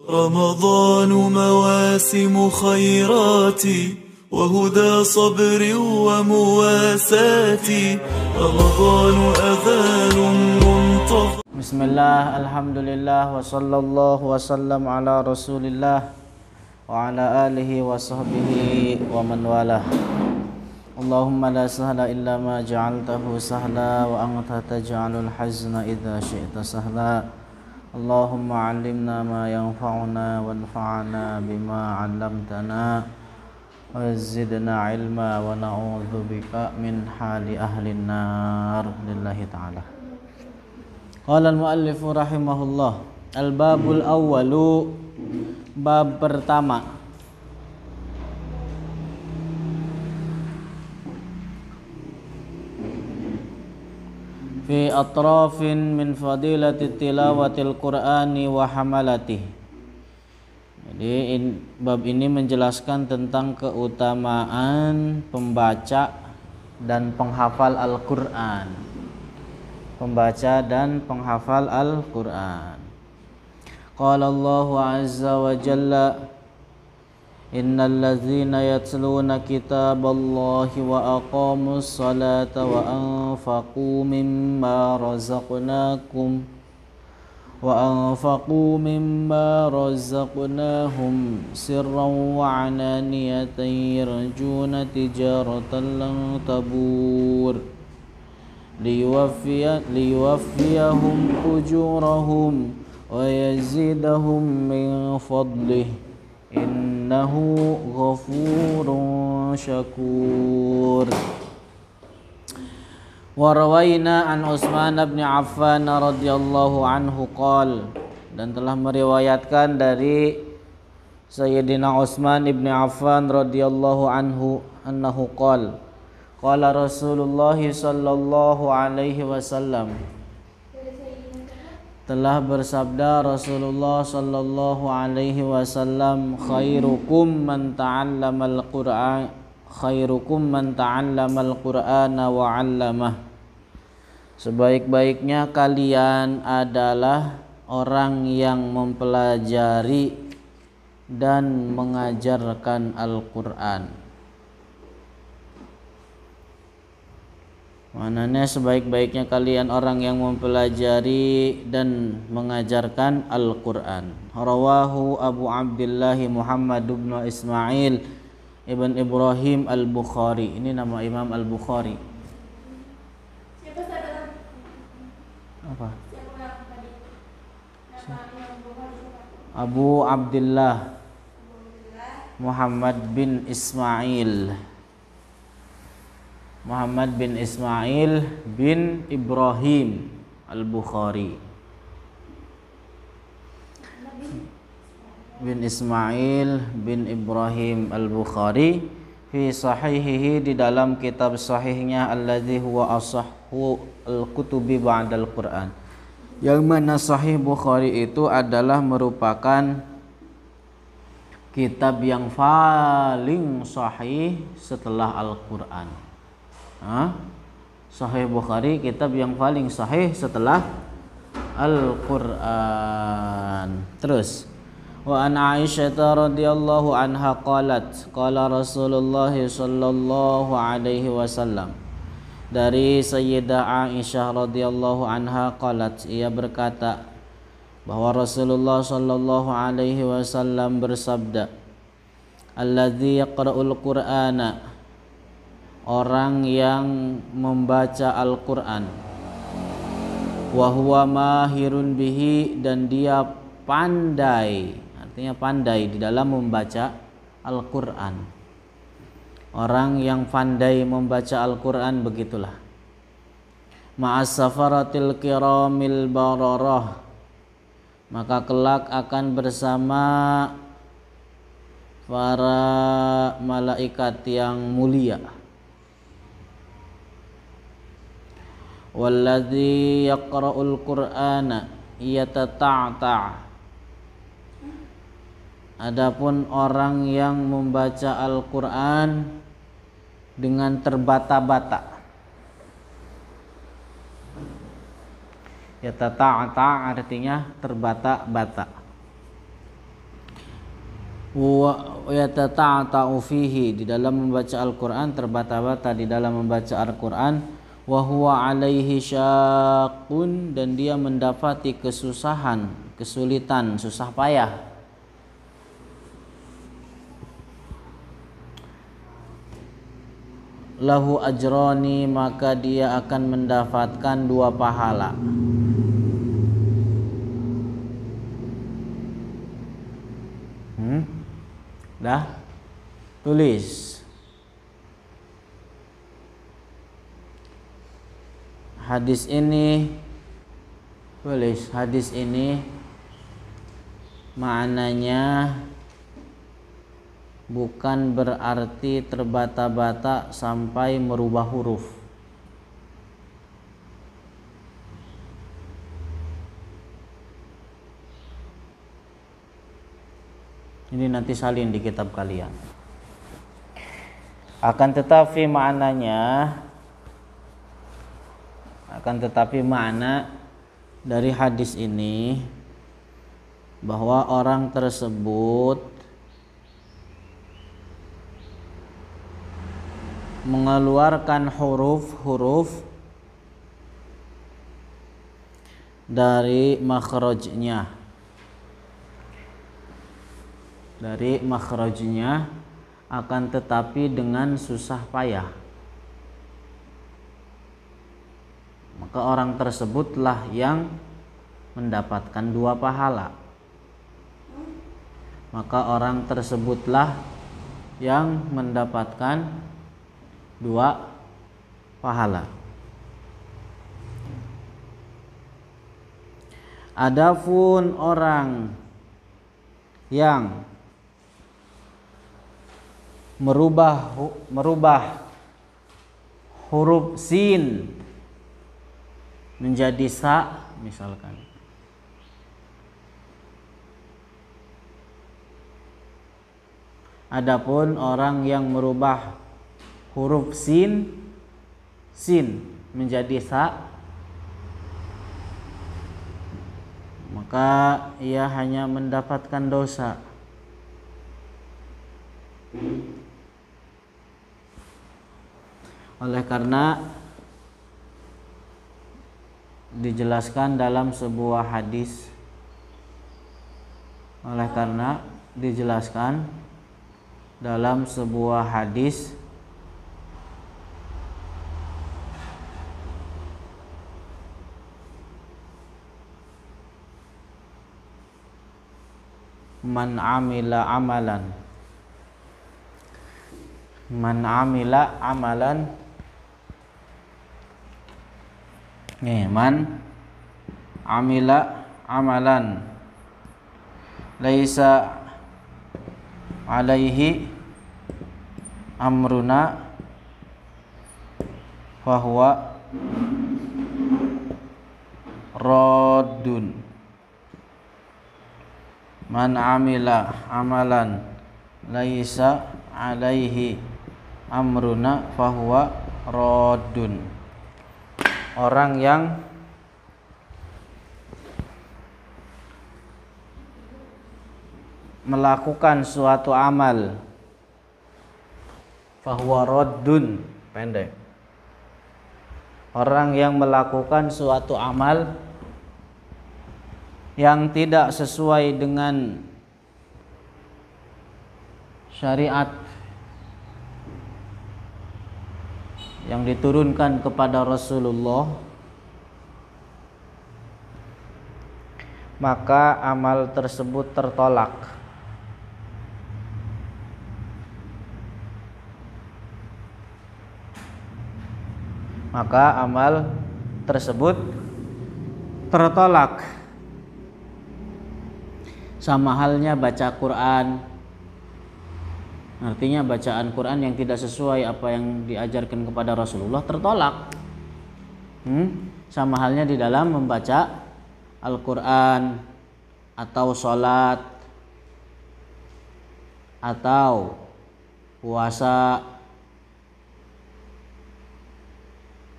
رمضان مواسم خيرات وهدى صبر ومواساة رمضان أذان منتظر. بسم الله الحمد لله وصلى الله وسلم على رسول الله وعلى آله وصحبه ومن والاه. اللهم لا سهل إلا ما جعلته سهلا وأنت تجعل الحزن إذا شئت سهلا. اللهم علمنا ما ينفعنا وانفعنا بما علمتنا وزدنا علما ونعوذ بك من حال أهل النار لله تعالى. قال المؤلف رحمه الله al-babul awwalu, bab pertama. Fi atrafin min fadilati tilawatil qur'ani wa hamalati. Jadi bab ini menjelaskan tentang keutamaan pembaca dan penghafal Al-Qur'an. Pembaca dan penghafal Al-Qur'an. Qala Allahu azza wa jalla, innal ladzina yatluna kitaballahi wa aqamus salata wa anfaqu mimma razaqnahum sirran wa alaniyatan yarjuna tijaratan lan tabur liyuwaffiyahum ujurahum wa yazidahum min fadlihi innahu ghafurun syakur. Wa rawaina an Utsman bin Affan radhiyallahu anhu qala, dan telah meriwayatkan dari Sayyidina Utsman bin Affan radhiyallahu anhu annahu qala qala Rasulullah sallallahu alaihi wasallam, telah bersabda Rasulullah sallallahu alaihi wasallam, khairukum man ta'allamal Qur'ana wa 'allamah. Sebaik-baiknya kalian adalah orang yang mempelajari dan mengajarkan Al-Qur'an. Mananya sebaik-baiknya kalian orang yang mempelajari dan mengajarkan Al-Qur'an. Rawahu Abu Abdullah Muhammad bin Ismail ibn Ibrahim Al-Bukhari. Ini nama Imam Al-Bukhari. Siapa saudara? Apa? Abu Abdullah Muhammad bin Ismail bin Ibrahim Al-Bukhari. Bin Ismail bin Ibrahim Al-Bukhari fi sahihihi, di dalam kitab sahihnya, alladzi huwa ashahhu al-kutubi ba'dal Qur'an, yang mana Sahih Bukhari itu adalah merupakan kitab yang paling sahih setelah Al-Qur'an. Sahih Bukhari kitab yang paling sahih setelah Al-Qur'an. Terus, wa an Aisyah radhiyallahu anha qalat qala Rasulullah sallallahu alaihi wasallam, dari Sayyidah Aisyah radhiyallahu anha qalat, ia berkata bahwa Rasulullah sallallahu alaihi wasallam bersabda, alladzi yaqra'ul Qur'ana, orang yang membaca Al-Qur'an, wa huwa mahirun bihi, dan dia pandai, artinya pandai di dalam membaca Al-Qur'an. Orang yang pandai membaca Al-Qur'an begitulah. Ma'as safaratil kiramil bararah, maka kelak akan bersama para malaikat yang mulia. Walladzi yaqra'ul Qur'ana yatata'ta', adapun orang yang membaca Al-Qur'an dengan terbata-bata. Yatata'ta artinya terbata-bata. wa yatata'ta'u fihi, di dalam membaca Al-Qur'an terbata-bata di dalam membaca Al-Qur'an, wa huwa alaihi syaqqun, dan dia mendapati kesusahan, kesulitan, susah payah. Lahu ajrani, maka dia akan mendapatkan 2 pahala. Dah tulis. Hadis ini, tulis hadis ini maknanya bukan berarti terbata-bata sampai merubah huruf. Ini nanti salin di kitab kalian. Akan tetapi makna dari hadis ini bahwa orang tersebut mengeluarkan huruf-huruf dari makhrajnya, akan tetapi dengan susah payah. Maka orang tersebutlah yang mendapatkan 2 pahala. Maka orang tersebutlah yang mendapatkan 2 pahala. Adapun orang yang merubah huruf sin menjadi sa, misalkan, adapun orang yang merubah huruf sin menjadi sa, maka ia hanya mendapatkan dosa. Oleh karena dijelaskan dalam sebuah hadis, man amila amalan man amila amalan laisa alaihi amruna fahuwa raddun. Man amila amalan laisa alaihi amruna fahuwa raddun. Orang yang melakukan suatu amal, fahuwa raddun, pendek. Orang yang melakukan suatu amal yang tidak sesuai dengan syariat yang diturunkan kepada Rasulullah, maka amal tersebut tertolak. Sama halnya baca Quran. Artinya bacaan Quran yang tidak sesuai apa yang diajarkan kepada Rasulullah tertolak. Sama halnya di dalam membaca Al-Quran atau sholat atau puasa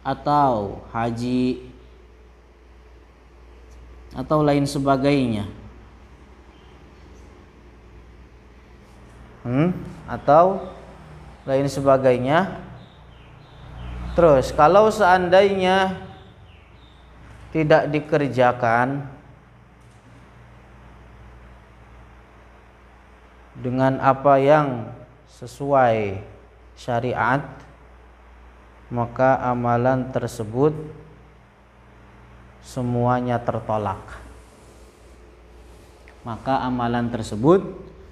atau haji atau lain sebagainya. atau lain sebagainya. Terus kalau seandainya tidak dikerjakan dengan apa yang sesuai syariat, maka amalan tersebut semuanya tertolak. Maka amalan tersebut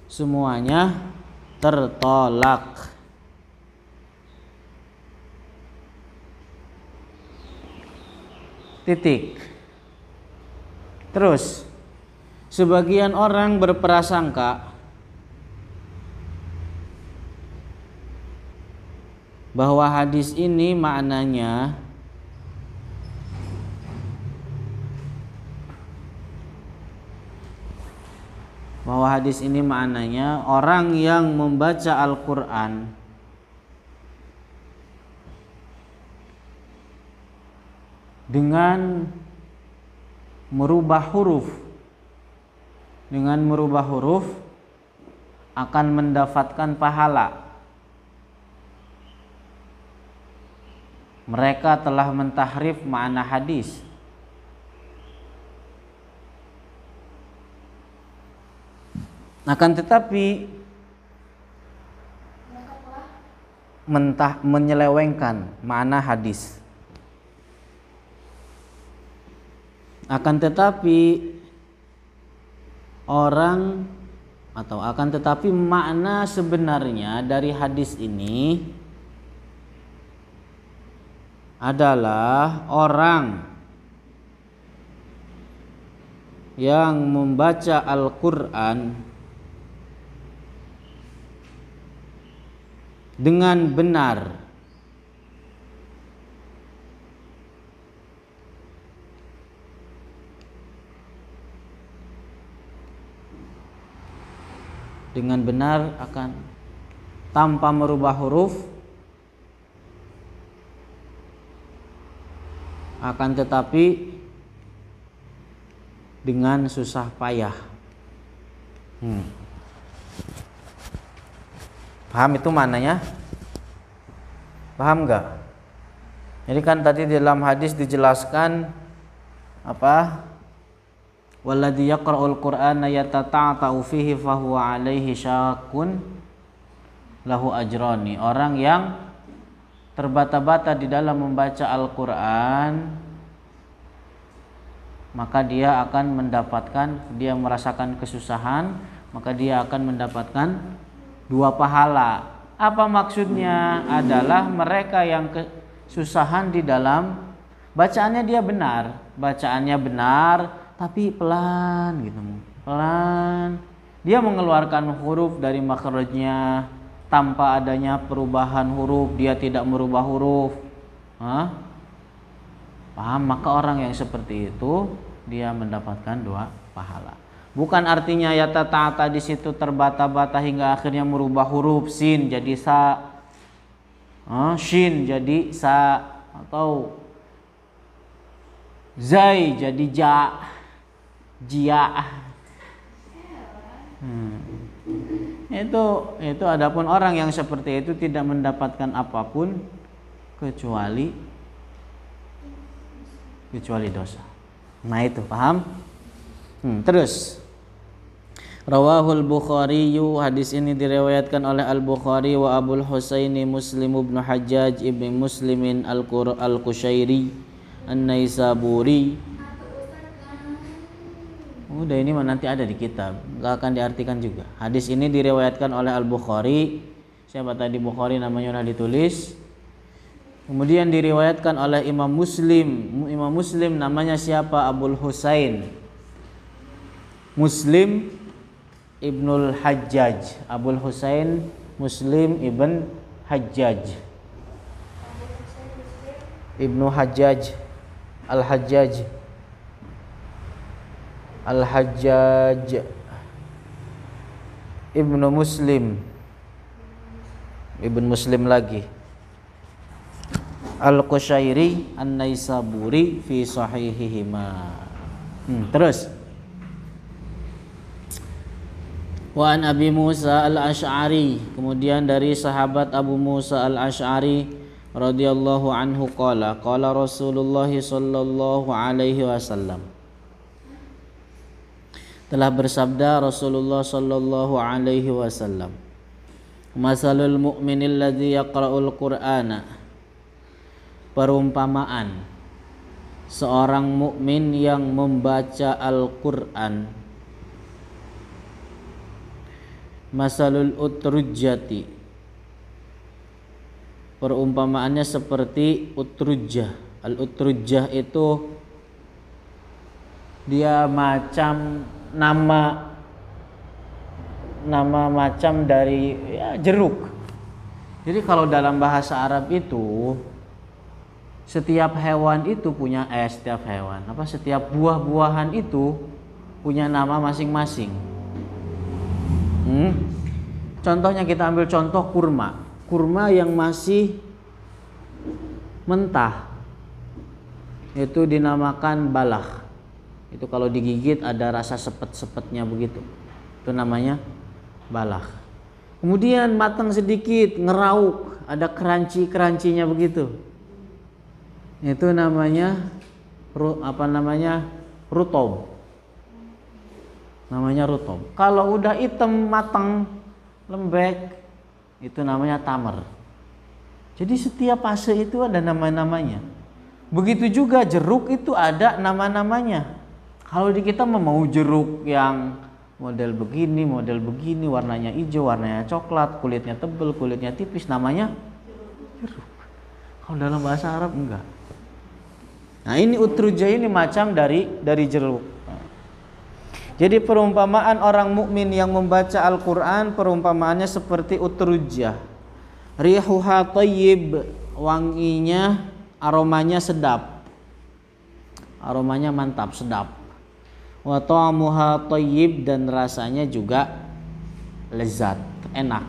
semuanya tertolak. Titik. Terus sebagian orang berprasangka bahwa hadis ini maknanya orang yang membaca Al-Quran dengan merubah huruf akan mendapatkan pahala. Mereka telah mentahrif makna hadis. Akan tetapi menyelewengkan makna hadis. Akan tetapi makna sebenarnya dari hadis ini adalah orang yang membaca Al-Quran dengan benar, akan tanpa merubah huruf, akan tetapi dengan susah payah. Paham itu maknanya? Paham enggak? Jadi kan tadi di dalam hadis dijelaskan apa? Walladzi yaqra'ul Qur'ana yatata'ta'u fihi fahuwa 'alaihi syaqqun lahu ajrani. Orang yang terbata-bata di dalam membaca Al-Quran, maka dia merasakan kesusahan, maka dia akan mendapatkan 2 pahala. Apa maksudnya? Adalah mereka yang kesusahan di dalam bacaannya bacaannya benar tapi pelan gitu, pelan. Dia mengeluarkan huruf dari makhrajnya tanpa adanya perubahan huruf, dia tidak merubah huruf. Paham? Maka orang yang seperti itu dia mendapatkan 2 pahala. Bukan artinya yata-ta'ata di situ terbata-bata hingga akhirnya merubah huruf sin jadi sa, shin jadi sa, atau zai jadi ja, jia. Itu adapun orang yang seperti itu tidak mendapatkan apapun kecuali dosa. Nah itu paham? Terus Rawahul Bukhari, hadis ini diriwayatkan oleh Al-Bukhari wa Abul Husaini Muslim ibn Hajjaj ibn Muslimin Al-Qushairi An-Naisaburi. Udah ini nanti ada di kitab, gak akan diartikan juga. Hadis ini diriwayatkan oleh Al-Bukhari. Siapa tadi Bukhari namanya sudah ditulis. Kemudian diriwayatkan oleh Imam Muslim. Imam Muslim namanya siapa? Abul Husain Muslim Ibnul Hajjaj. Abul Husain Muslim Ibn Hajjaj, Ibnu Hajjaj Al-Hajjaj Ibnu Muslim, Ibn Muslim lagi, Al-Qushairi An-Naisaburi fi sahihihima. Terus Wa an Abi Musa al-Asy'ari, kemudian dari sahabat Abu Musa al-Asy'ari radhiyallahu anhu qala Rasulullah sallallahu alaihi wasallam, telah bersabda Rasulullah sallallahu alaihi wasallam, masalul mu'minil ladzi yaqra'ul qur'ana, perumpamaan seorang mukmin yang membaca Al-Qur'an, masalul utrujjati, perumpamaannya seperti utrujjah. Al-utrujjah itu dia macam nama macam dari jeruk. Jadi kalau dalam bahasa Arab itu setiap hewan itu punya setiap buah-buahan itu punya nama masing-masing. Contohnya kita ambil contoh kurma yang masih mentah itu dinamakan balah. Itu kalau digigit ada rasa sepet-sepetnya begitu, itu namanya balah. Kemudian matang sedikit, ngerauk, ada crunchy-crunchy-nya begitu, itu namanya rutob. Namanya rutob. Kalau udah hitam, matang, lembek, itu namanya tamar. Jadi setiap fase itu ada nama-namanya. Begitu juga jeruk itu ada nama-namanya. Kalau di kita mau jeruk yang model begini, warnanya hijau, warnanya coklat, kulitnya tebal, kulitnya tipis, namanya jeruk. Kalau dalam bahasa Arab enggak. Nah, ini utrujah ini macam dari jeruk. Jadi perumpamaan orang mukmin yang membaca Al-Qur'an, perumpamaannya seperti utrujah. Rihuha thayyib, wanginya, aromanya sedap. Aromanya mantap, sedap. Wa ta'amuha thayyib, dan rasanya juga lezat, enak.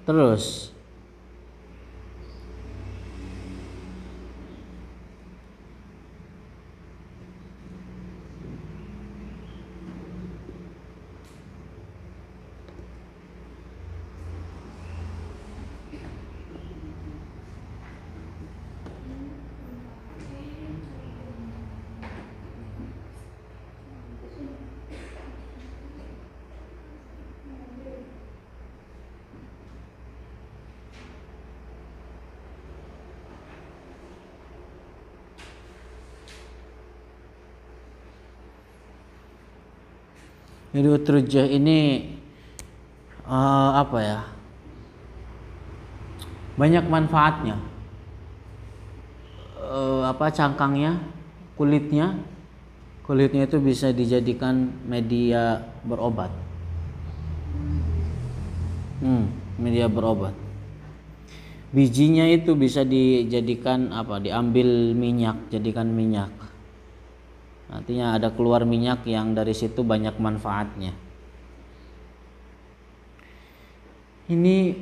Terus jadi utrujah ini banyak manfaatnya. Cangkangnya, kulitnya itu bisa dijadikan media berobat. Media berobat. Bijinya itu bisa dijadikan diambil minyak, jadikan minyak. Artinya ada keluar minyak yang dari situ banyak manfaatnya. Ini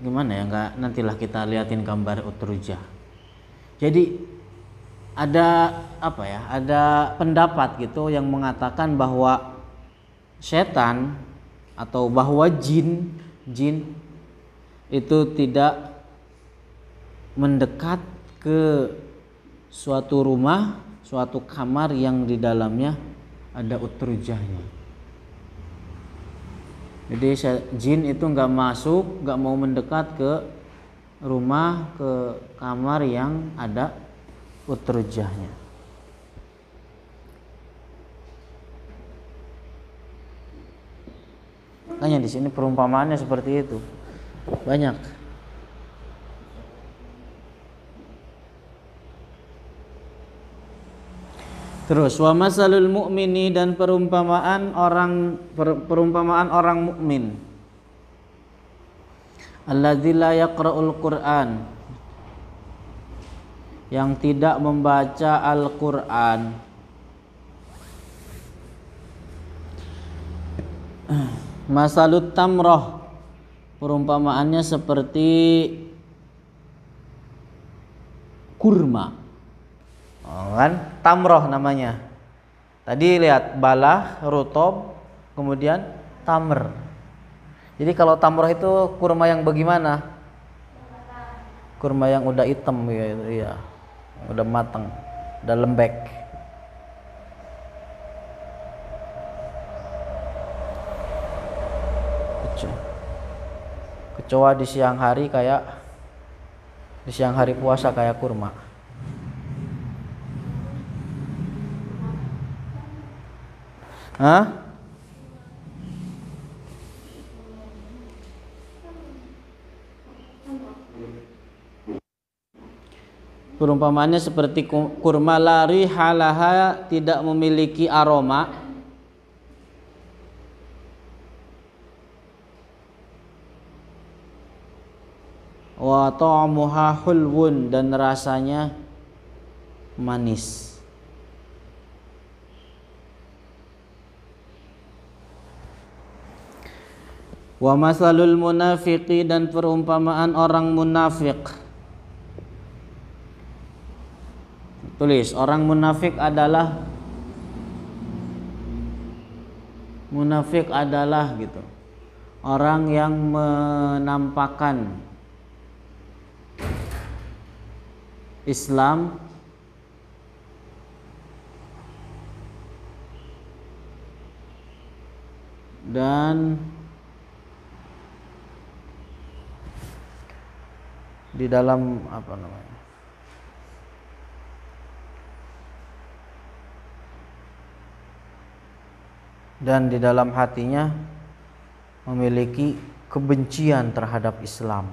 gimana ya, nantilah kita liatin gambar utrujah. Jadi ada ada pendapat gitu yang mengatakan bahwa setan atau bahwa jin itu tidak mendekat ke suatu rumah, suatu kamar yang di dalamnya ada utrujahnya. Jadi jin itu nggak masuk, nggak mau mendekat ke rumah, ke kamar yang ada utrujahnya. Makanya di sini perumpamaannya seperti itu. Banyak. Terus wa masalul mu'mini, dan perumpamaan orang mukmin. Alladzi la yaqra'ul Qur'an, yang tidak membaca Al-Qur'an. Masalut tamroh, perumpamaannya seperti kurma. kan tamroh namanya. Tadi lihat balah, rutob, kemudian tamr. Jadi kalau tamroh itu kurma yang bagaimana? Kurma yang udah hitam ya, iya. Udah matang, udah lembek. Kecoa di siang hari puasa kayak kurma. Hah? Perumpamaannya seperti kurma lari halaha, tidak memiliki aroma. Wa ta'muha hulwun, dan rasanya manis. Wa masalul munafiqi, dan perumpamaan orang munafik. Tulis, orang munafik adalah gitu. Orang yang menampakkan Islam dan di dalam dan di dalam hatinya memiliki kebencian terhadap Islam.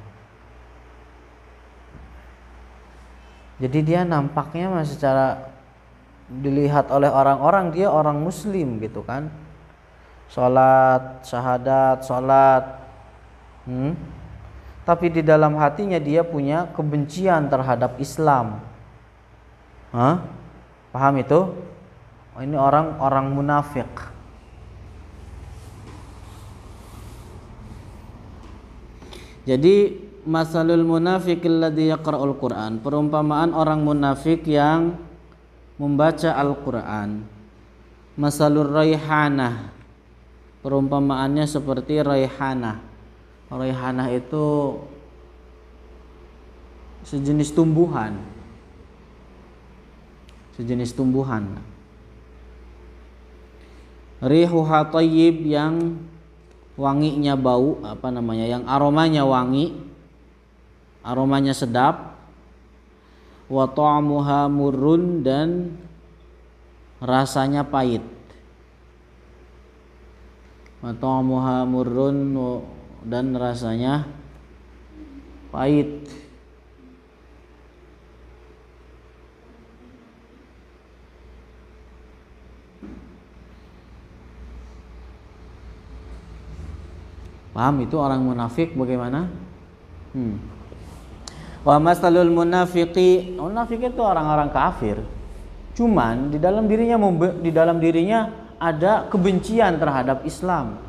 Jadi dia nampaknya secara dilihat oleh orang-orang dia orang muslim gitu kan. Salat, syahadat, salat. Tapi di dalam hatinya dia punya kebencian terhadap Islam. Paham itu? Ini orang munafik. Jadi masalul munafiq alladhi yaqra'ul Qur'an, perumpamaan orang munafik yang membaca Al-Qur'an. Masalur raihanah, perumpamaannya seperti raihanah. Raihanah itu sejenis tumbuhan. Rihuha thayyib, yang wanginya bau, yang aromanya wangi, aromanya sedap. Wa ta'muha murrun, dan rasanya pahit. Wa ta'muha murrun, dan rasanya pahit. Paham itu orang munafik bagaimana? Wa masalul munafiqi, munafik itu orang-orang kafir. Cuman di dalam dirinya ada kebencian terhadap Islam.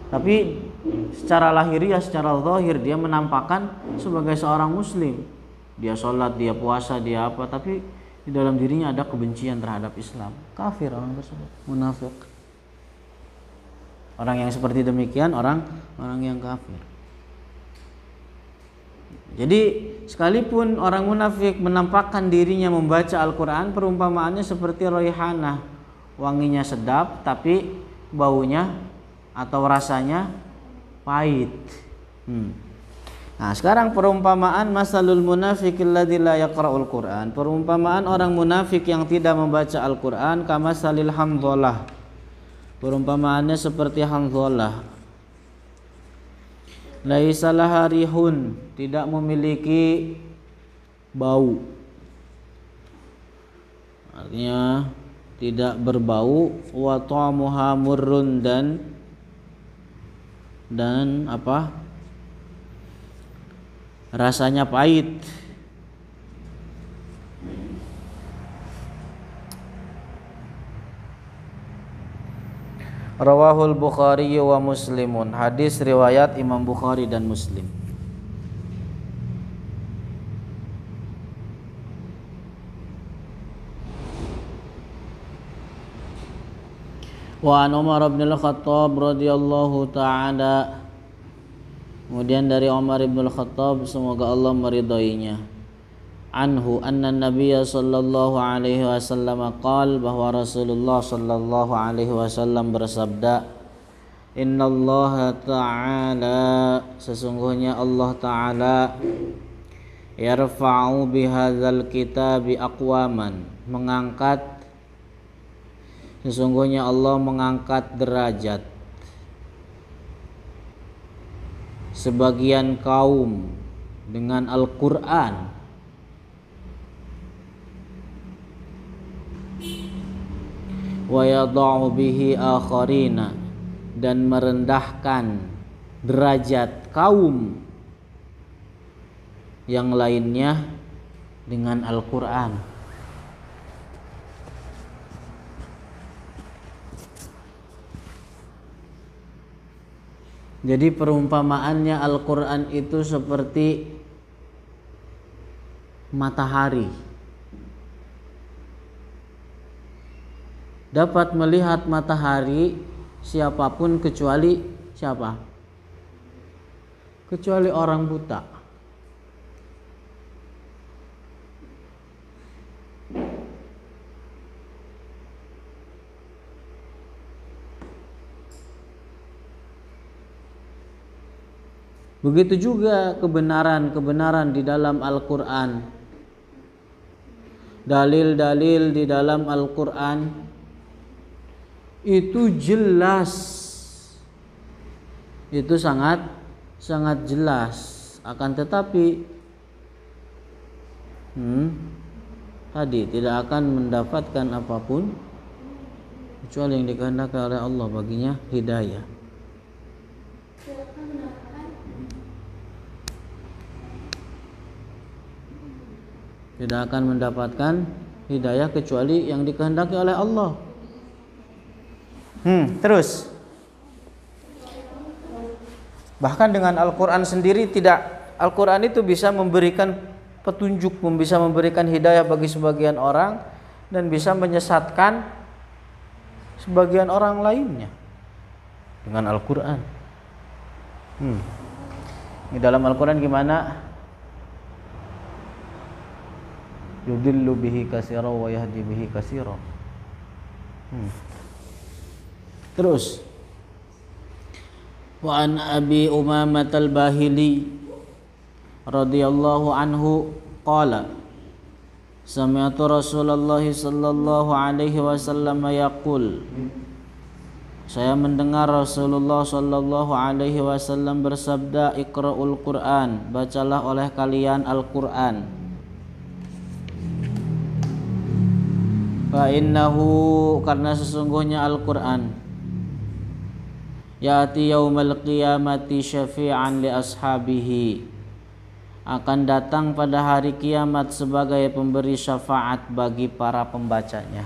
Tapi secara lahiriah, secara zahir dia menampakkan sebagai seorang muslim. Dia sholat, dia puasa, dia apa, tapi di dalam dirinya ada kebencian terhadap Islam. Kafir orang tersebut, munafik. Orang yang seperti demikian orang yang kafir. Jadi sekalipun orang munafik menampakkan dirinya membaca Al-Quran, perumpamaannya seperti raihanah, wanginya sedap tapi baunya atau rasanya pahit. Nah, sekarang perumpamaan masalul munafiqil ladzi la yaqra'ul Qur'an, perumpamaan orang munafik yang tidak membaca Al-Qur'an, kamasalil hamdhalah, perumpamaannya seperti Hanzalah. Laisa laha rihun, tidak memiliki bau, artinya tidak berbau. Wa ta'muha murrun, dan rasanya pahit. Rawahul Bukhari wa Muslimun, hadis riwayat Imam Bukhari dan Muslim. Wa an Umar bin Al-Khattab radhiyallahu ta'ala, kemudian dari Umar bin Al-Khattab semoga Allah meridainya, anhu anna Nabiyya sallallahu alaihi wasallam qala, bahwa Rasulullah sallallahu alaihi wasallam bersabda, innallaha ta'ala, sesungguhnya Allah ta'ala, yarfa'u bihadzal kitabi aqwaman, mengangkat, sesungguhnya Allah mengangkat derajat sebagian kaum dengan Al-Qur'an, wa yadha'u bihi akharina, dan merendahkan derajat kaum yang lainnya dengan Al-Qur'an. Jadi perumpamaannya Al-Qur'an itu seperti matahari. Dapat melihat matahari siapapun kecuali siapa? Kecuali orang buta. Begitu juga kebenaran-kebenaran di dalam Al-Qur'an. Dalil-dalil di dalam Al-Qur'an itu jelas. Itu sangat jelas. Akan tetapi tadi tidak akan mendapatkan apapun kecuali yang dikehendaki oleh Allah baginya hidayah. Tidak akan mendapatkan hidayah kecuali yang dikehendaki oleh Allah. Terus bahkan dengan Al-Qur'an sendiri tidak, Al-Qur'an itu bisa memberikan petunjuk, bisa memberikan hidayah bagi sebagian orang dan bisa menyesatkan sebagian orang lainnya dengan Al-Qur'an. Di dalam Al-Qur'an gimana? Yudillu bihi katsira wa yahdi bihi katsira. Terus wa an Abi Umamah al-Bahili radhiyallahu anhu qala, sami'tu Rasulullah sallallahu alaihi wasallam yaqul, saya mendengar Rasulullah sallallahu alaihi wasallam bersabda, iqra'ul Qur'an, bacalah oleh kalian Al-Qur'an. Fa innahu, karena sesungguhnya Al-Qur'an, ya'ti yaumal qiyamati syafi'an li ashabihi, akan datang pada hari kiamat sebagai pemberi syafaat bagi para pembacanya.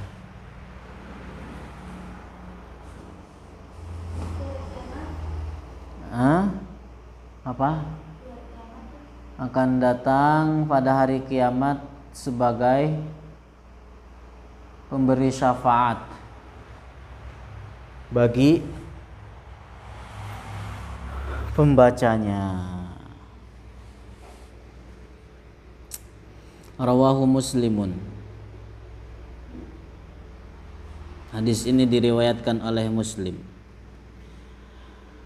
Apa? Akan datang pada hari kiamat sebagai pemberi syafaat bagi pembacanya. Rawahu Muslimun. Hadis ini diriwayatkan oleh Muslim.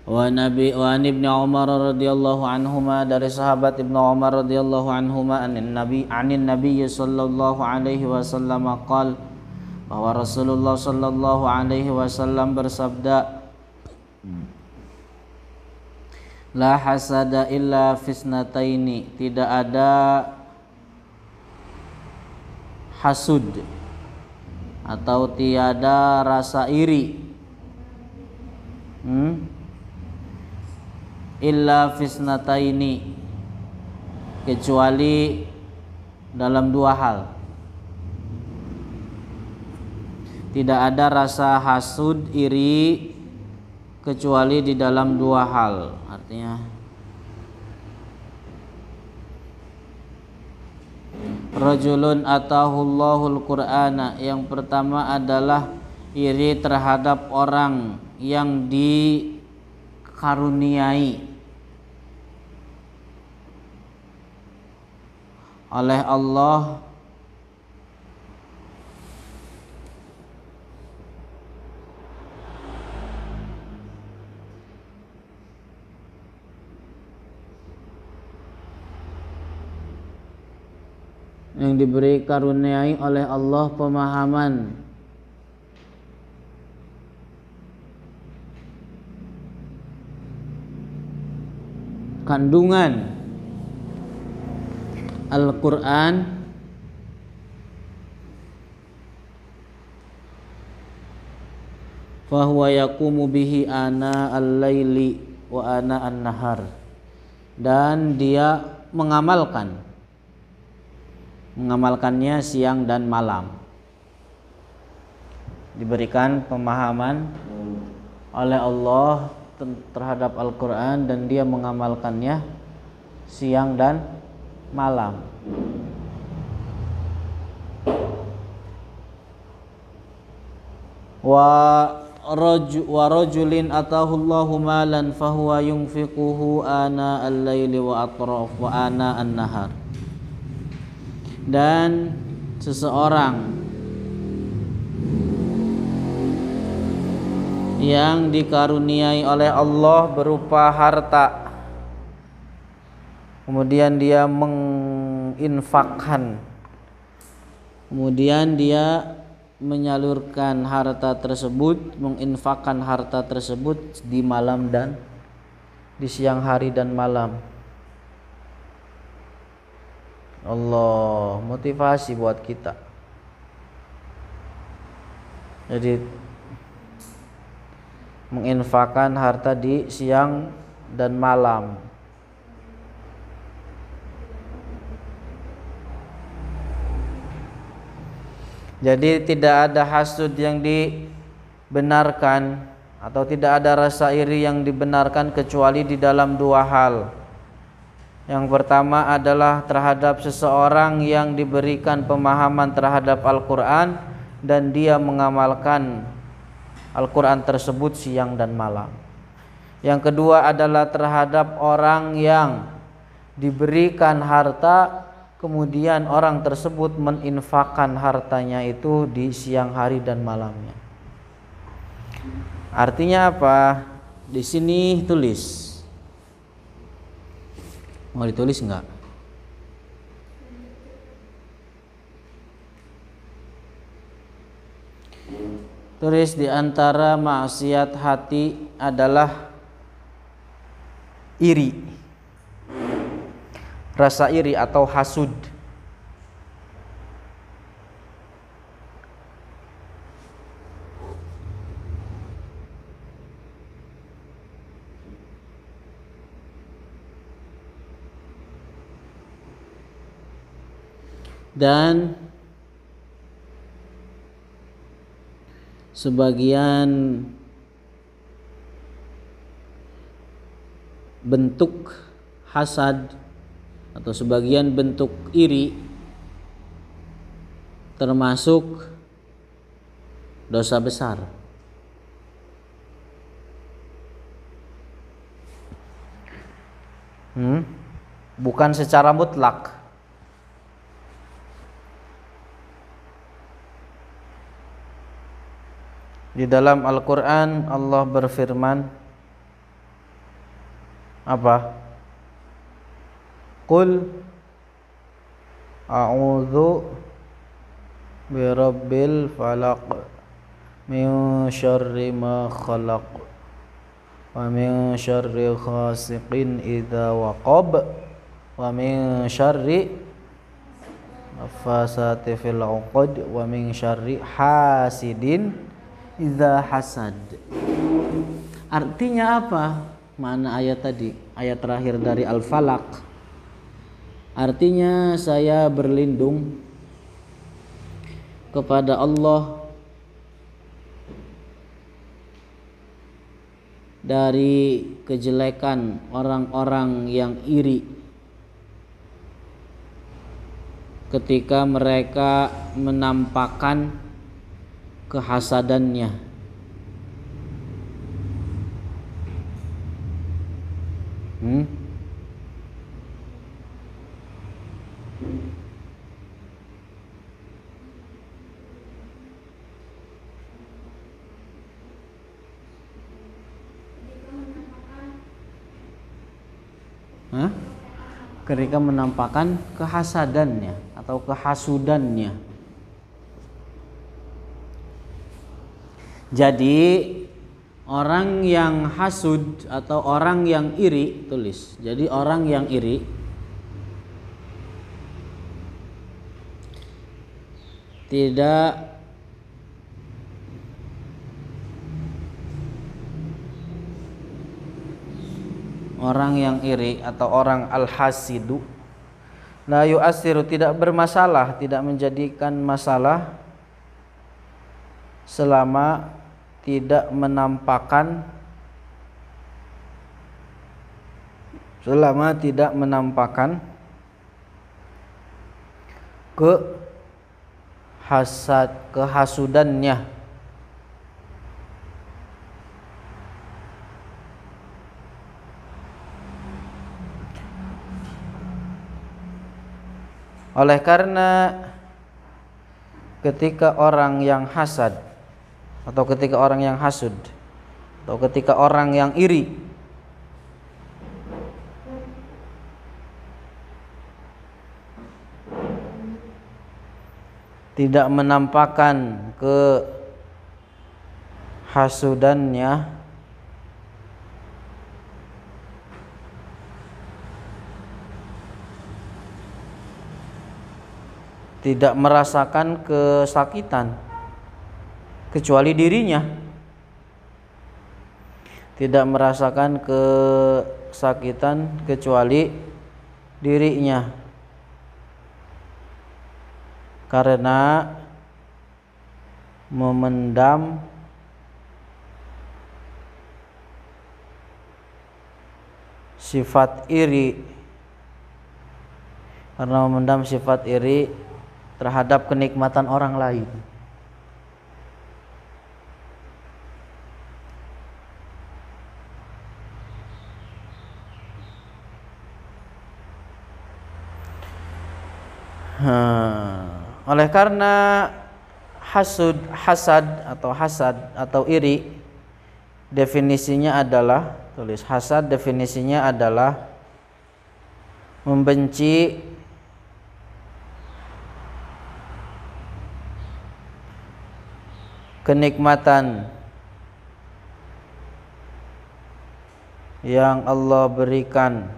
Wa an Ibnu Umar radhiyallahu anhuma, dari sahabat Ibnu Umar radhiyallahu anhuma, anin Nabi sallallahu alaihi wasallam qala, bahwa Rasulullah sallallahu alaihi wasallam bersabda, la hasada illa fisnataini, tidak ada hasud atau tiada rasa iri illa fisnataini, kecuali dalam dua hal. Tidak ada rasa hasud, iri, kecuali di dalam dua hal. Artinya rajulun atahullahul Qur'ana, yang pertama adalah iri terhadap orang yang dikaruniai oleh Allah yang diberi karuniai oleh Allah pemahaman kandungan Al-Quran, fahuwa yaqumu bihi ana al-laili wa ana an-nahar, dan dia mengamalkannya siang dan malam. Diberikan pemahaman oleh Allah terhadap Al-Quran dan dia mengamalkannya siang dan malam. Wa rajulin atahullahu malan fahuwa yunfiquhu ana al-laili wa atraf wa ana an-nahar. Dan seseorang yang dikaruniai oleh Allah berupa harta, kemudian dia menginfakkan, kemudian dia menyalurkan harta tersebut, menginfakkan harta tersebut di malam dan di siang hari dan malam. Allah, motivasi buat kita. Jadi menginfakkan harta di siang dan malam. Jadi tidak ada hasud yang dibenarkan atau tidak ada rasa iri yang dibenarkan kecuali di dalam dua hal. Yang pertama adalah terhadap seseorang yang diberikan pemahaman terhadap Al-Quran dan dia mengamalkan Al-Quran tersebut siang dan malam. Yang kedua adalah terhadap orang yang diberikan harta, kemudian orang tersebut meninfakkan hartanya itu di siang hari dan malamnya. Artinya apa? Di sini tulis. Mau ditulis enggak? Tulis di antara maksiat hati adalah iri. Rasa iri atau hasud. Dan sebagian bentuk hasad atau sebagian bentuk iri termasuk dosa besar. Bukan secara mutlak. Di dalam Al-Quran Allah berfirman apa? Qul a'udzu birabbil falaq min syarri ma khalaq wa min syarri ghasiqin idza waqab wa min syarri nafasati fil 'uqad wa min syarri hasidin idza hasad. Artinya apa? Mana ayat tadi? Ayat terakhir dari Al-Falaq. Artinya saya berlindung kepada Allah dari kejelekan orang-orang yang iri ketika mereka menampakkan kehasadannya. Ketika menampakkan kehasadannya atau kehasudannya. Jadi orang yang hasud atau orang yang iri, tulis. Jadi orang yang iri tidak orang yang iri atau orang al-hasidu la yu'assiru, tidak bermasalah, tidak menjadikan masalah selama tidak menampakkan kehasudannya. Oleh karena ketika orang yang hasad atau ketika orang yang hasud atau ketika orang yang iri tidak menampakkan kehasudannya, tidak merasakan kesakitan kecuali dirinya, tidak merasakan kesakitan kecuali dirinya, karena memendam sifat iri, terhadap kenikmatan orang lain. Oleh karena hasad atau iri definisinya adalah, tulis, hasad definisinya adalah membenci kenikmatan yang Allah berikan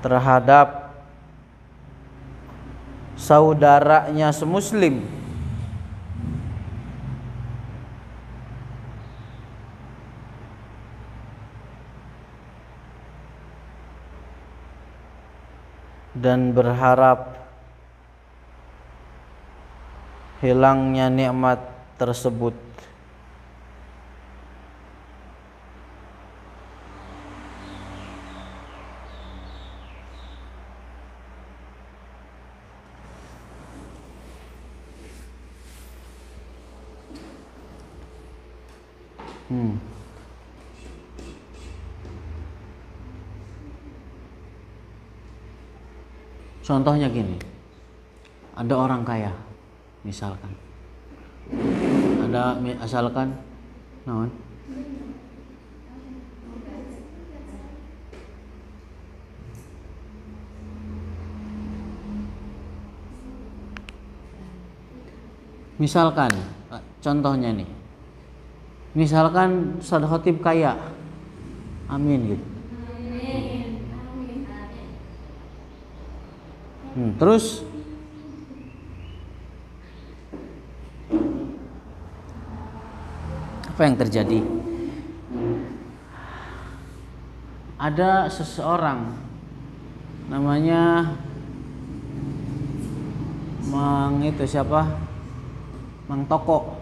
terhadap saudaranya semuslim, dan berharap hilangnya nikmat tersebut. Contohnya gini, ada orang kaya, misalkan, naon? Misalkan, contohnya nih, misalkan Ustadz Khotib kaya, amin gitu. Terus apa yang terjadi? Ada seseorang namanya Mang Toko,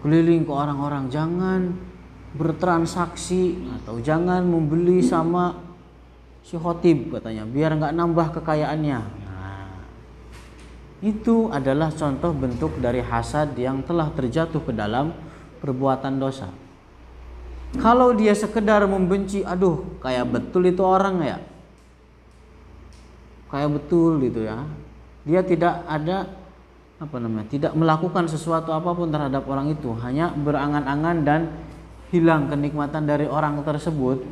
keliling ke orang-orang, jangan bertransaksi atau jangan membeli sama si khotib, katanya, biar nggak nambah kekayaannya. Nah, Itu adalah contoh bentuk dari hasad yang telah terjatuh ke dalam perbuatan dosa. Kalau dia sekedar membenci, aduh kayak betul itu orang ya, kayak betul gitu ya, dia tidak ada tidak melakukan sesuatu apapun terhadap orang itu, hanya berangan-angan dan hilang kenikmatan dari orang tersebut.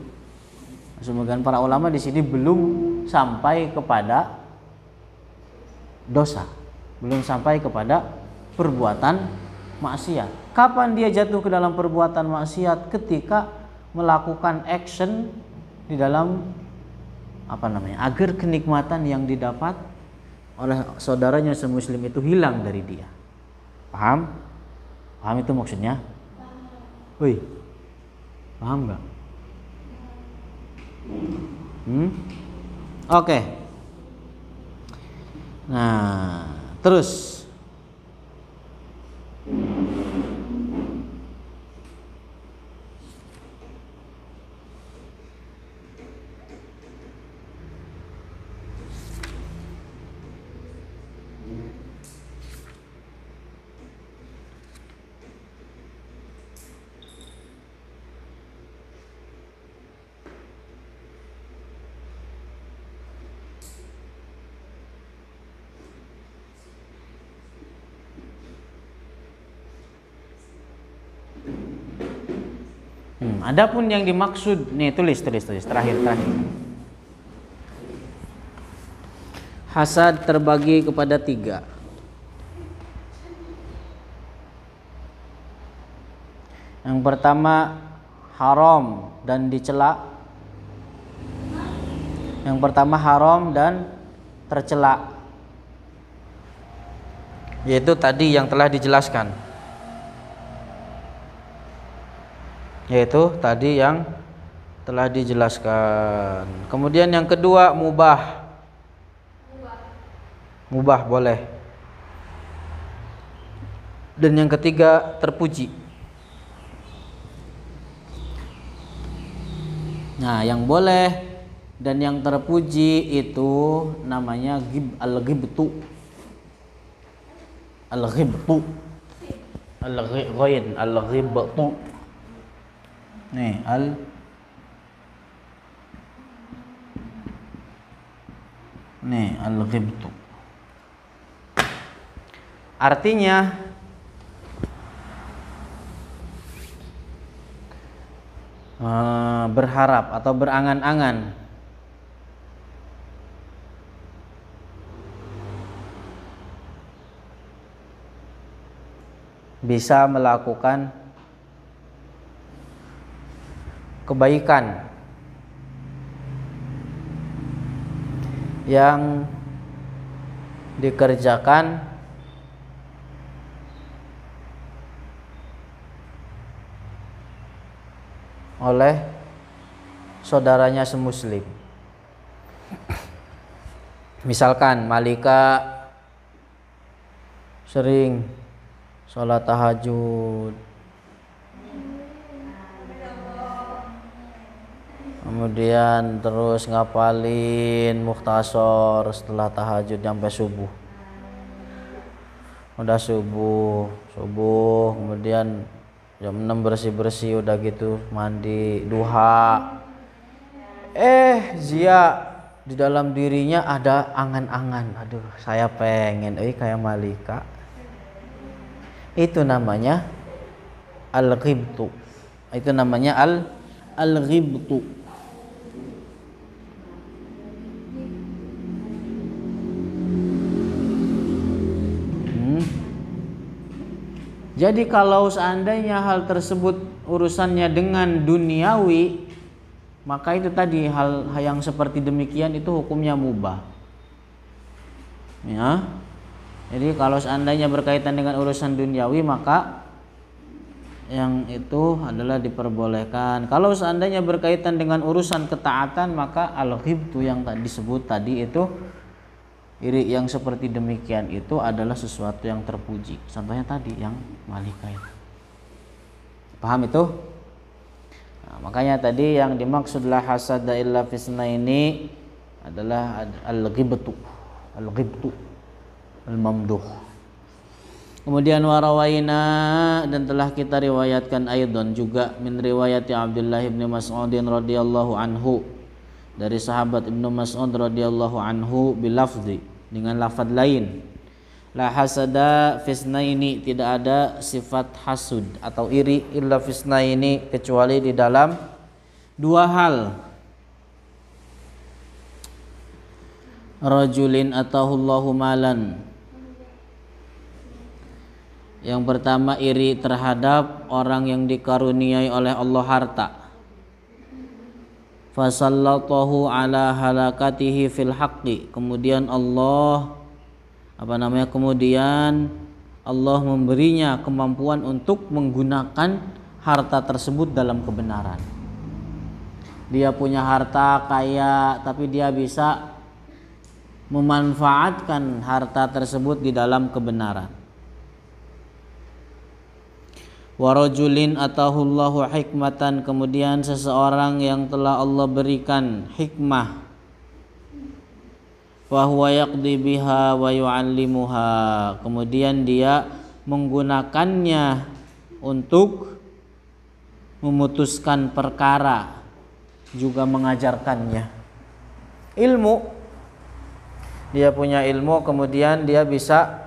Sebagian para ulama di sini belum sampai kepada dosa, belum sampai kepada perbuatan maksiat. Kapan dia jatuh ke dalam perbuatan maksiat? Ketika melakukan action di dalam agar kenikmatan yang didapat oleh saudaranya semuslim itu hilang dari dia. Paham? Paham itu maksudnya? Woi, paham nggak? Oke. Nah, terus adapun yang dimaksud nih, tulis terakhir. Hasad terbagi kepada 3. Yang pertama haram dan dicela. Yang pertama haram dan tercela, yaitu tadi yang telah dijelaskan. Kemudian yang kedua mubah boleh. Dan yang ketiga terpuji. Nah, yang boleh dan yang terpuji itu namanya al-ghibtu. Nih, al-ghibtu. Artinya berharap atau berangan-angan bisa melakukan kebaikan yang dikerjakan oleh saudaranya semuslim. Misalkan Malika sering sholat tahajud, kemudian terus ngapalin mukhtasar setelah tahajud sampai subuh. Udah subuh, kemudian jam 6 bersih-bersih, udah gitu mandi duha. Zia di dalam dirinya ada angan-angan, aduh saya pengen kayak Malika. Itu namanya al-ghibtu. Al-ghibtu. Jadi kalau seandainya hal tersebut urusannya dengan duniawi, maka itu tadi hal yang seperti demikian itu hukumnya mubah. Ya. Jadi kalau seandainya berkaitan dengan urusan duniawi, maka yang itu adalah diperbolehkan. Kalau seandainya berkaitan dengan urusan ketaatan, maka al-ghibtu yang disebut tadi itu, iri yang seperti demikian itu adalah sesuatu yang terpuji. Contohnya tadi yang Malika itu. Paham itu? Nah, makanya tadi yang dimaksud la hasada illa fisna ini adalah al-ghibtu. al-mamduh. Kemudian warawaina, dan telah kita riwayatkan aidon juga min riwayati Abdullah bin Mas'ud radhiyallahu anhu, dari sahabat Ibnu Mas'ud radhiyallahu anhu bilafzi, dengan lafaz lain, la hasada fisnaini, tidak ada sifat hasud atau iri, illa fisnaini, kecuali di dalam dua hal. Rajulin atahullahu malan, yang pertama iri terhadap orang yang dikaruniai oleh Allah harta. Fasallatahu ala halakatihi fil haqqi, kemudian Allah kemudian Allah memberinya kemampuan untuk menggunakan harta tersebut dalam kebenaran. Dia punya harta kaya, tapi dia bisa memanfaatkan harta tersebut di dalam kebenaran. Warajulin atahullahu hikmatan, kemudian seseorang yang telah Allah berikan hikmah, fahuwa yaqdi biha wa yu'allimuha, kemudian dia menggunakannya untuk memutuskan perkara, juga mengajarkannya. Ilmu, dia punya ilmu, kemudian dia bisa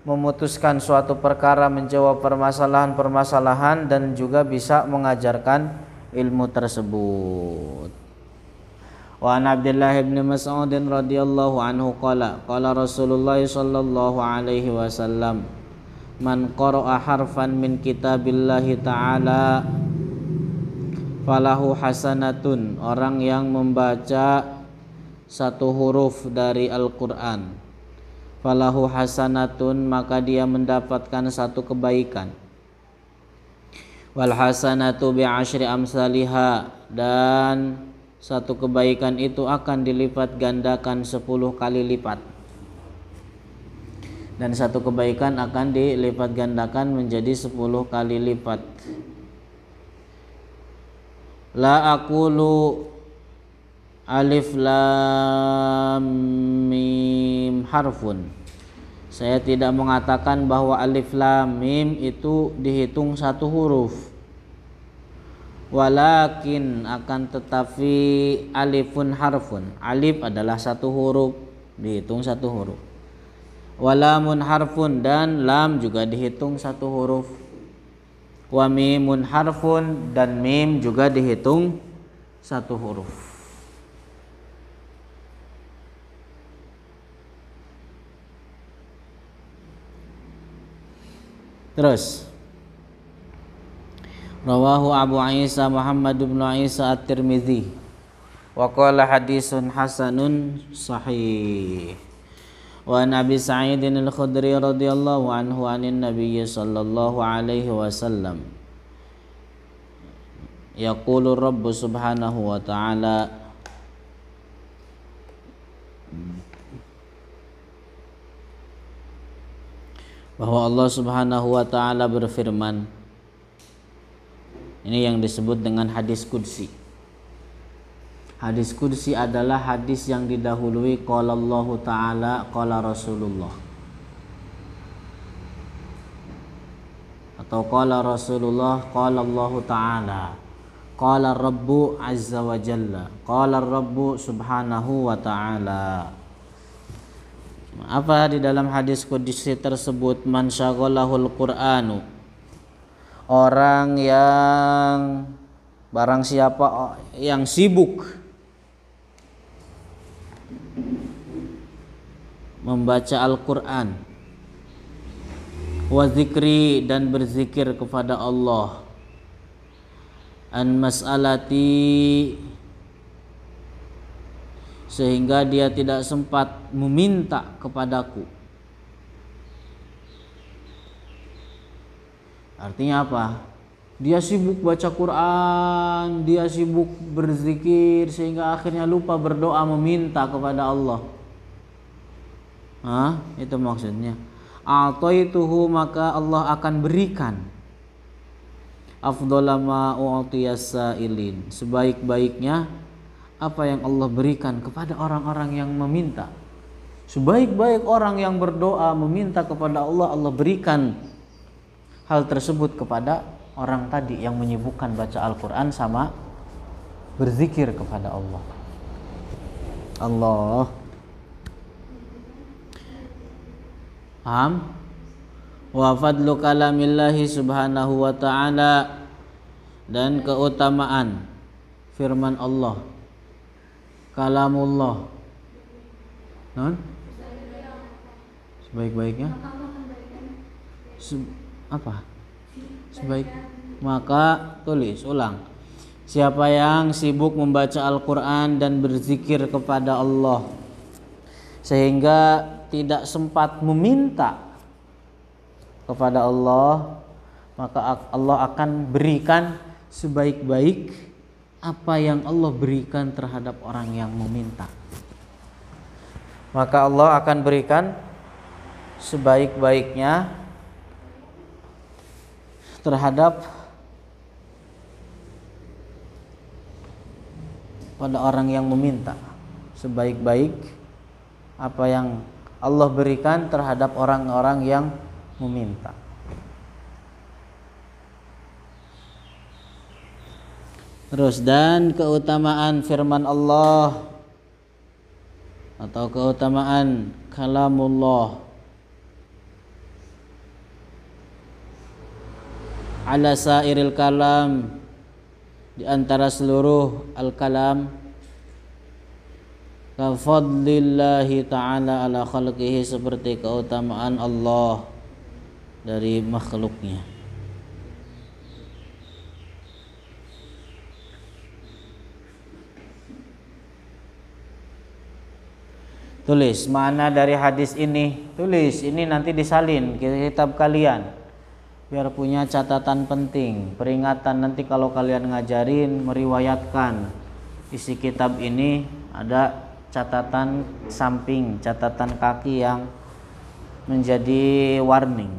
memutuskan suatu perkara, menjawab permasalahan-permasalahan, dan juga bisa mengajarkan ilmu tersebut. Wa an Abdullah bin Mas'ud radhiyallahu anhu qala Rasulullah sallallahu alaihi wasallam, man qara'a harfan min kitabillahi ta'ala falahu hasanatun, orang yang membaca satu huruf dari Al-Qur'an, falahu hasanatun, maka dia mendapatkan satu kebaikan. Wal hasanatu bi asyri amsalihha, dan satu kebaikan itu akan dilipat gandakan 10 kali lipat. Dan satu kebaikan akan dilipat gandakan menjadi 10 kali lipat. La aqulu alif lam mim harfun, saya tidak mengatakan bahwa alif lam mim itu dihitung satu huruf. Walakin, akan tetapi, alifun harfun, alif adalah satu huruf, dihitung satu huruf. Walamun harfun, dan lam juga dihitung satu huruf. Wa mimun harfun, dan mim juga dihitung satu huruf. Terus rawahu Abu Isa Muhammad bin Isa At-Tirmidzi wa qala hadisun hasanun sahih. Wa Nabi Sa'id Al-Khudri radhiyallahu anhu anin Nabiy sallallahu alaihi wasallam yaqulu Rabb subhanahu wa ta'ala, bahwa Allah subhanahu wa ta'ala berfirman. Ini yang disebut dengan hadis qudsi. Hadis qudsi adalah hadis yang didahului qala Allah ta'ala, qala Rasulullah, atau qala Rasulullah, qala Allah ta'ala, qala Rabbu azza wa jalla, qala Rabbu subhanahu wa ta'ala. Apa di dalam hadis qudsi tersebut? Man syaghalahul Qur'anu, orang yang, barang siapa yang sibuk membaca Al-Qur'an, wa zikri, dan berzikir kepada Allah, an mas'alati, sehingga dia tidak sempat meminta kepadaku. Artinya apa? Dia sibuk baca Quran, dia sibuk berzikir, sehingga akhirnya lupa berdoa meminta kepada Allah. Itu maksudnya. A'taituhu, maka Allah akan berikan afdhala ma u'tiyas sa'ilin, sebaik-baiknya apa yang Allah berikan kepada orang-orang yang meminta. Sebaik-baik orang yang berdoa meminta kepada Allah, Allah berikan hal tersebut kepada orang tadi yang menyibukkan baca Al-Quran sama berzikir kepada Allah. Allah. Paham? Wa fadlu kalamillahi subhanahu wa ta'ala, dan keutamaan firman Allah, kalamullah, non? Sebaik-baiknya apa? Sebaik, maka tulis ulang. Siapa yang sibuk membaca Al-Quran dan berzikir kepada Allah sehingga tidak sempat meminta kepada Allah, maka Allah akan berikan sebaik-baik apa yang Allah berikan terhadap orang yang meminta. Maka Allah akan berikan sebaik-baiknya terhadap pada orang yang meminta. Sebaik-baik apa yang Allah berikan terhadap orang-orang yang meminta. Terus, dan keutamaan firman Allah atau keutamaan kalamullah ala sairil kalam, di antara seluruh al-kalam, ka fadlillahi ta'ala ala khalqihi, seperti keutamaan Allah dari makhluknya. Tulis mana dari hadis ini, tulis ini, nanti disalin ke kitab kalian biar punya catatan penting, peringatan nanti kalau kalian ngajarin meriwayatkan isi kitab ini, ada catatan samping, catatan kaki yang menjadi warning.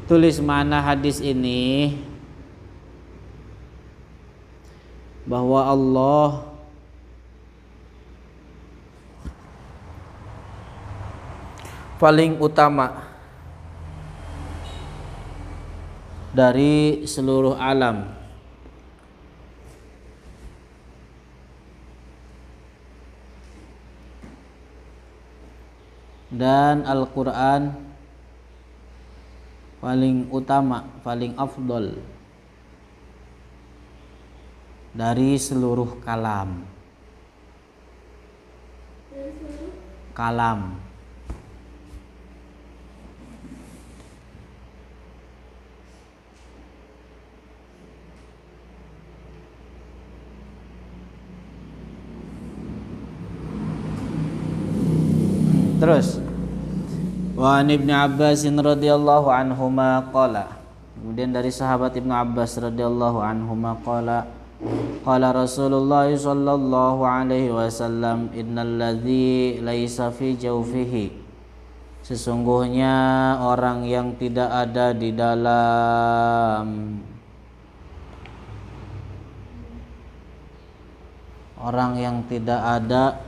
Tulis mana hadis ini, bahwa Allah paling utama dari seluruh alam. Dan Al-Quran paling utama, paling afdol dari seluruh kalam. Kalam. Terus, wa an Ibnu Abbas radhiyallahu anhuma qala, kemudian dari sahabat Ibnu Abbas radhiyallahu anhuma qala, qala Rasulullah sallallahu alaihi wasallam, innal ladzi laisa fi jawfihi, sesungguhnya orang yang tidak ada di dalam, orang yang tidak ada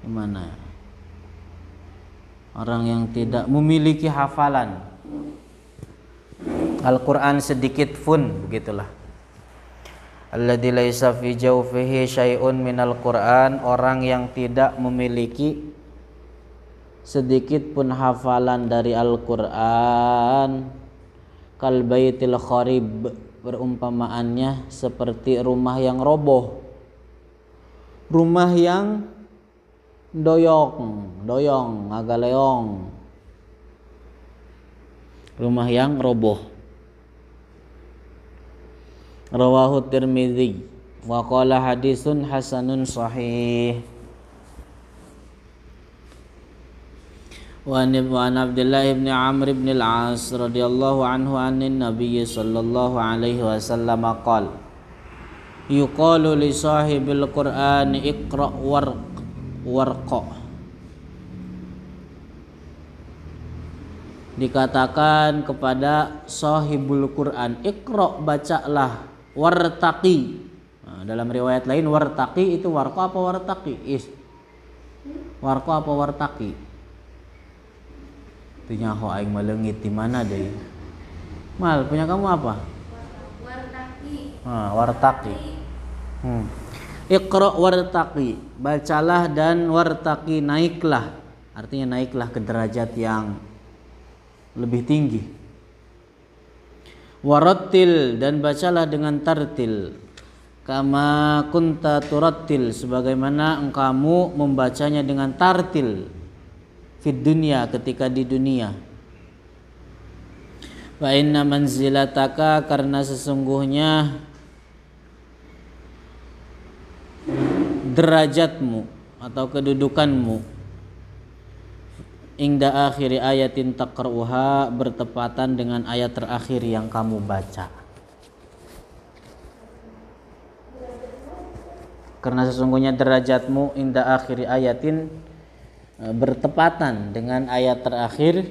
gimana? Orang yang tidak memiliki hafalan Al-Quran sedikit pun, begitulah. Alladzi laisa fi jawfihi syai'un minal Quran, orang yang tidak memiliki sedikit pun hafalan dari Al-Quran, kal baitil kharib, perumpamaannya seperti rumah yang roboh, rumah yang doyong, agaleong, rumah yang roboh. Rawahu Tirmidzi wa qala hadisun hasanun sahih. Wa an Abdullah ibn Amr ibn al-As radhiyallahu anhu anin Nabiy sallallahu alaihi wasallam qala, yuqalu li sahibil Qur'an iqra warqa, dikatakan kepada sahibul Quran, iqra, bacalah, wartaqi, nah, Nah, dalam riwayat lain wartaqi itu warqa apa wartaqi? Warqa apa wartaqi? Punya ho aing maleungit di mana deui? Mal, punya kamu apa? Wartaqi. Wartaqi. Iqra wartaqi, bacalah dan wartaqi, naiklah. Artinya naiklah ke derajat yang lebih tinggi. Warattil, dan bacalah dengan tartil. Kama kunta turattil, sebagaimana engkamu membacanya dengan tartil fid dunya, ketika di dunia. Wa inna manzilataka, karena sesungguhnya derajatmu atau kedudukanmu ingda akhiri ayatin taqra'uha, bertepatan dengan ayat terakhir yang kamu baca. Karena sesungguhnya derajatmu inda akhiri ayatin, bertepatan dengan ayat terakhir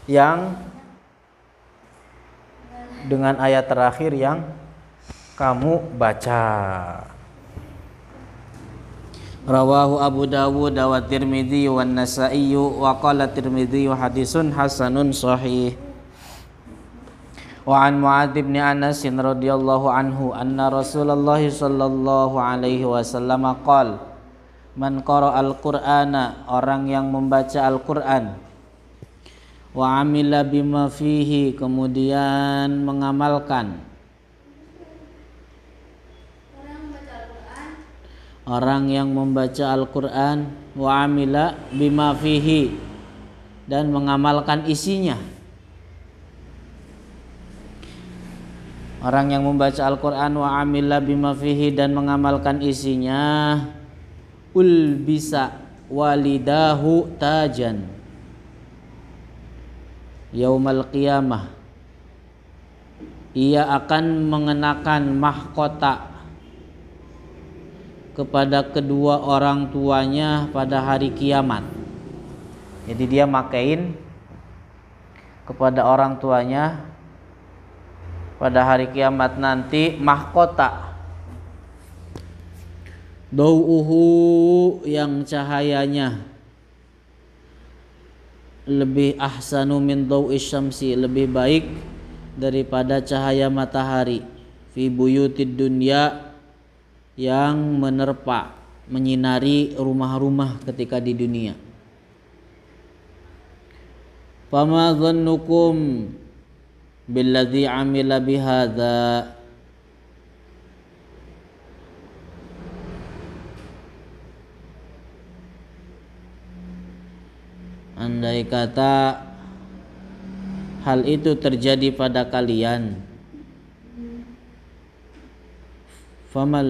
yang kamu baca. Rawahu Abu Dawud wa Tirmidzi wa Nasa'i wa qala Tirmidzi hadisun hasanun sahih. Wa an Mu'adz bin Anas radhiyallahu anhu anna Rasulullah sallallahu alaihi wasallam qala man qara'al Qur'ana, orang yang membaca Al-Qur'an, wa amila bima fihi, kemudian mengamalkan. Orang yang membaca Al-Qur'an, wa amila bima fihi, dan mengamalkan isinya. Orang yang membaca Al-Qur'an wa amila bima fihi, dan mengamalkan isinya, ulbisa walidahu tajan yaumal qiyamah, ia akan mengenakan mahkota kepada kedua orang tuanya pada hari kiamat. Jadi dia makain kepada orang tuanya pada hari kiamat nanti mahkota. Dau'uhu, yang cahayanya lebih ahsanu min dau'is syamsi, lebih baik daripada cahaya matahari, fi buyutid dunya, yang menerpa, menyinari rumah-rumah ketika di dunia. Fama dhannukum billadzi amila bihadza, andai kata hal itu terjadi pada kalian, fama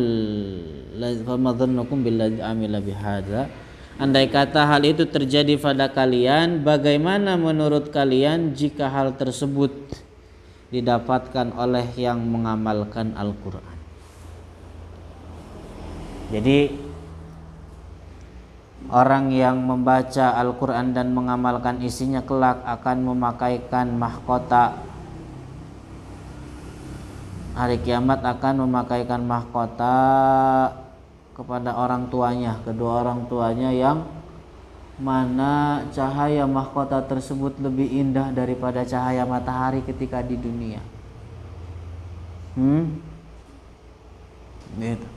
dhannukum billadzi amila bihadza, andai kata hal itu terjadi pada kalian, bagaimana menurut kalian jika hal tersebut didapatkan oleh yang mengamalkan Al-Qur'an? Jadi orang yang membaca Al-Qur'an dan mengamalkan isinya kelak akan memakaikan mahkota. Hari kiamat akan memakaikan mahkota kepada orang tuanya, kedua orang tuanya, yang mana cahaya mahkota tersebut lebih indah daripada cahaya matahari ketika di dunia. Gitu.